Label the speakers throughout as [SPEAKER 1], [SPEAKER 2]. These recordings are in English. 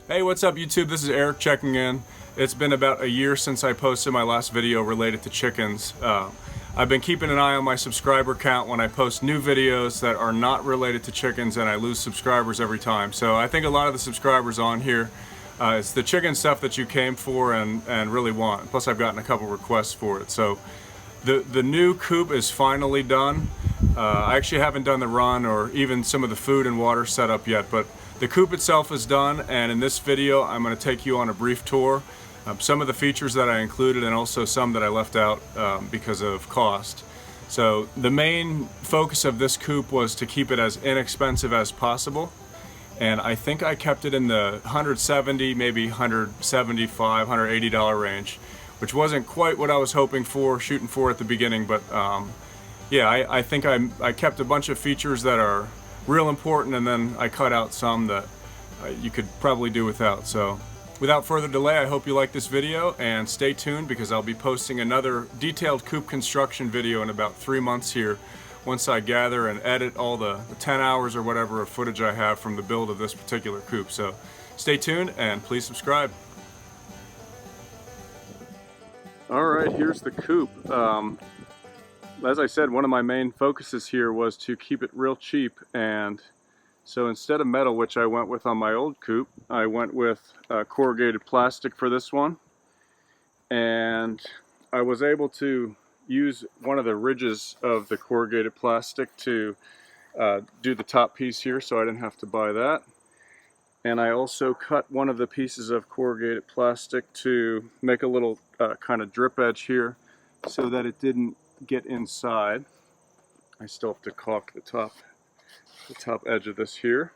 [SPEAKER 1] Hey, what's up YouTube? This is Eric checking in. It's been about a year since I posted my last video related to chickens. I've been keeping an eye on my subscriber count when I post new videos that are not related to chickens, and I lose subscribers every time. So I think a lot of the subscribers on here, it's the chicken stuff that you came for and really want. Plus I've gotten a couple requests for it. So the new coop is finally done. I actually haven't done the run or even some of the food and water setup yet, but the coop itself is done, and in this video I'm going to take you on a brief tour. Some of the features that I included and also some that I left out because of cost. So the main focus of this coop was to keep it as inexpensive as possible, and I think I kept it in the $170, maybe $175, $180 range, which wasn't quite what I was hoping for, shooting for at the beginning, but yeah, I think I kept a bunch of features that are real important, and then I cut out some that you could probably do without. So without further delay, I hope you like this video, and stay tuned because I'll be posting another detailed coop construction video in about 3 months here, once I gather and edit all the 10 hours or whatever of footage I have from the build of this particular coop. So stay tuned and please subscribe. Alright, here's the coop. As I said, one of my main focuses here was to keep it real cheap, and so instead of metal, which I went with on my old coop, I went with corrugated plastic for this one, and I was able to use one of the ridges of the corrugated plastic to do the top piece here, so I didn't have to buy that. And I also cut one of the pieces of corrugated plastic to make a little kind of drip edge here so that it didn't get inside. I still have to caulk the top edge of this here.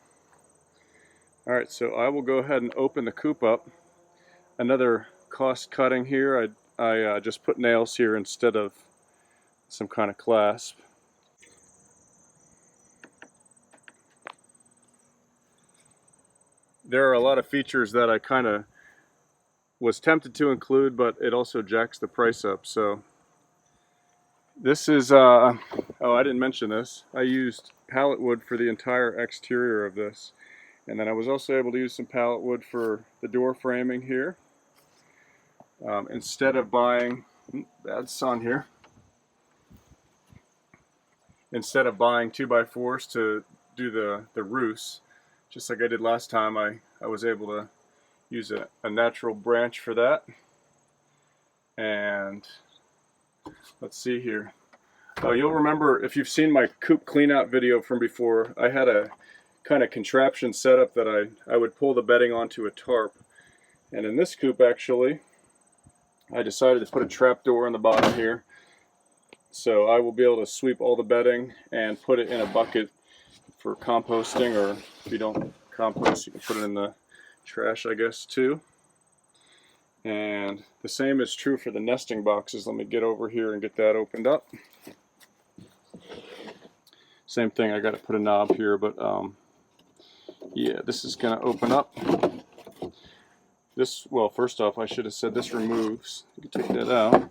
[SPEAKER 1] Alright, so I will go ahead and open the coop up. Another cost cutting here, I just put nails here instead of some kind of clasp. There are a lot of features that I kind of was tempted to include, but it also jacks the price up. So this is, oh, I didn't mention this. I used pallet wood for the entire exterior of this. And then I was also able to use some pallet wood for the door framing here. Instead of buying, bad sun here. Instead of buying 2x4s to do the roofs, just like I did last time, I was able to use a natural branch for that. And let's see here. You'll remember, if you've seen my coop clean out video from before, I had a kind of contraption set up that I would pull the bedding onto a tarp. And in this coop, actually, I decided to put a trap door in the bottom here. So I will be able to sweep all the bedding and put it in a bucket for composting, or if you don't compost, you can put it in the trash, I guess, too. And the same is true for the nesting boxes. Let me get over here and get that opened up. Same thing, I got to put a knob here, but yeah, this is going to open up. This, well, first off, I should have said this removes. You can take that out.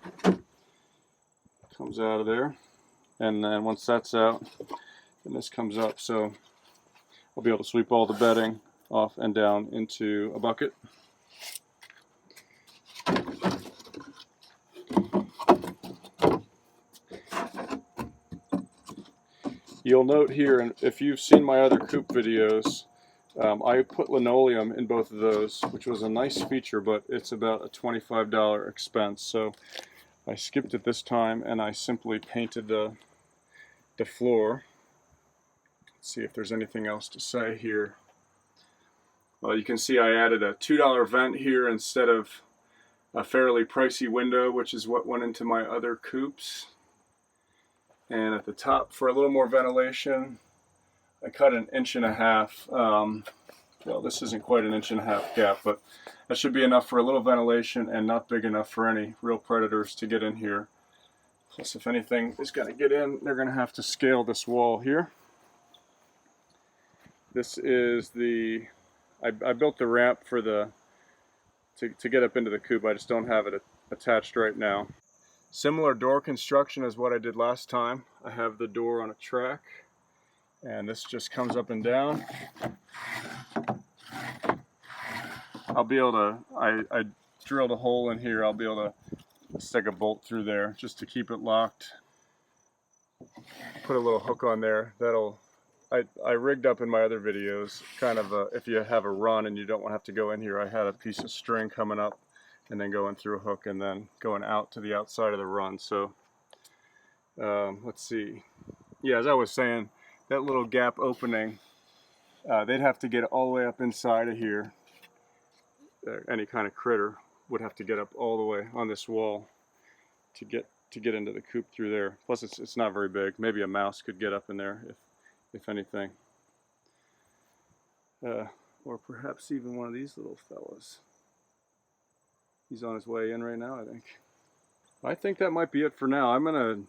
[SPEAKER 1] Comes out of there. And then once that's out, then this comes up. So I'll be able to sweep all the bedding off and down into a bucket. You'll note here, and if you've seen my other coop videos, I put linoleum in both of those, which was a nice feature, but it's about a $25 expense. So I skipped it this time, and I simply painted the floor. Let's see if there's anything else to say here. Well, you can see I added a $2 vent here instead of a fairly pricey window, which is what went into my other coops. And at the top, for a little more ventilation, I cut 1.5 inches. Well, this isn't quite 1.5 inches gap, but that should be enough for a little ventilation and not big enough for any real predators to get in here. Plus, if anything is going to get in, they're going to have to scale this wall here. This is the, I built the ramp for the, to get up into the coop. I just don't have it attached right now. Similar door construction as what I did last time. I have the door on a track, and this just comes up and down. I'll be able to, I drilled a hole in here, I'll be able to stick a bolt through there just to keep it locked. Put a little hook on there. That'll, I rigged up in my other videos, kind of if you have a run and you don't want to have to go in here, I had a piece of string coming up and then going through a hook and then going out to the outside of the run. So let's see. Yeah, as I was saying, that little gap opening, they'd have to get all the way up inside of here. Any kind of critter would have to get up all the way on this wall to get into the coop through there. Plus it's not very big. Maybe a mouse could get up in there if anything. Or perhaps even one of these little fellas. He's on his way in right now, I think. I think that might be it for now. I'm gonna,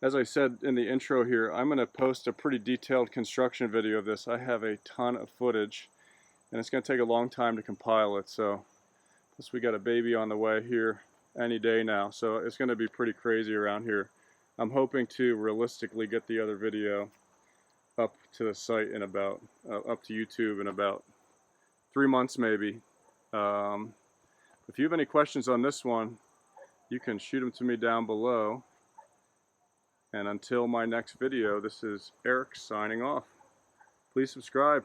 [SPEAKER 1] as I said in the intro here, I'm gonna post a pretty detailed construction video of this. I have a ton of footage and it's gonna take a long time to compile it, so plus we got a baby on the way here any day now, so it's gonna be pretty crazy around here. I'm hoping to realistically get the other video up to the site in about, up to YouTube in about 3 months maybe. If you have any questions on this one, you can shoot them to me down below. And until my next video, this is Eric signing off. Please subscribe.